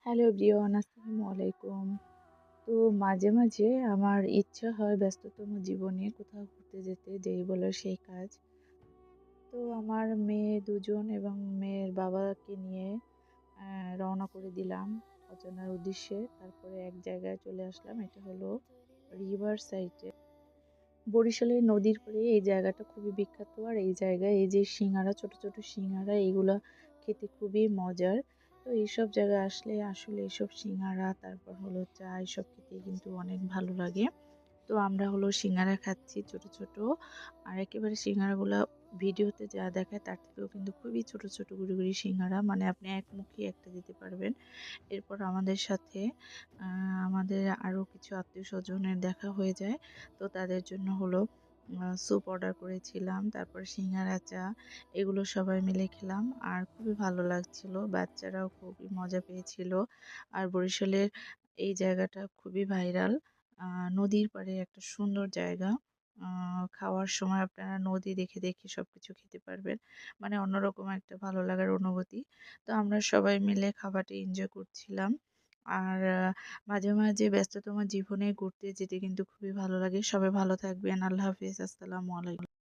Hello everyone, আসসালামু আলাইকুম। তো মাঝে মাঝে আমার ইচ্ছা হয় ব্যস্ততম জীবনে কোথাও ঘুরতে যেতে, যেই বলে সেই কাজ। তো আমার মেয়ে দুজন এবং মেয়ের বাবাকে নিয়ে রওনা করে দিলাম অচেনার উদ্দেশ্যে। তারপরে এক জায়গায় চলে আসলাম, এটা হলো রিভার সাইডে, বরিশালের নদীর পাড়ে। এই জায়গাটা খুবই বিখ্যাত, আর এই জায়গায় এই যে সিঙ্গারা, ছোট ছোট সিঙ্গারা, এইগুলা খেতে খুবই মজার। তো এইসব জায়গায় আসলে আসলে এইসব সিঙ্গারা, তারপর হলো চা, এইসব খেতে কিন্তু অনেক ভালো লাগে। তো আমরা হলো সিঙ্গারা খাচ্ছি ছোট ছোট, আর একেবারে সিঙ্গারাগুলা ভিডিওতে যা দেখায় তার থেকেও কিন্তু খুবই ছোট ছোট গুড়ি গুড়ি সিঙ্গারা, মানে আপনি এক মুখে একটা দিতে পারবেন। এরপর আমাদের সাথে আমাদের আরও কিছু আত্মীয় স্বজনের দেখা হয়ে যায়। তো তাদের জন্য হলো স্যুপ অর্ডার করেছিলাম, তারপর সিঙ্গারা, চা, এগুলো সবাই মিলে খেলাম। আর খুবই ভালো লাগছিল, বাচ্চারাও খুবই মজা পেয়েছিল। আর বরিশালের এই জায়গাটা খুবই ভাইরাল, নদীর পাড়ে একটা সুন্দর জায়গা। খাওয়ার সময় আপনারা নদী দেখে দেখে সবকিছু খেতে পারবেন, মানে অন্যরকম একটা ভালো লাগার অনুভূতি। তো আমরা সবাই মিলে খাবারটা এনজয় করছিলাম। আর মাঝে মাঝে ব্যস্ততম জীবনে ঘুরতে যেতে কিন্তু খুবই ভালো লাগে। সবাই ভালো থাকবেন। আল্লাহ হাফিজ। আসসালামু আলাইকুম।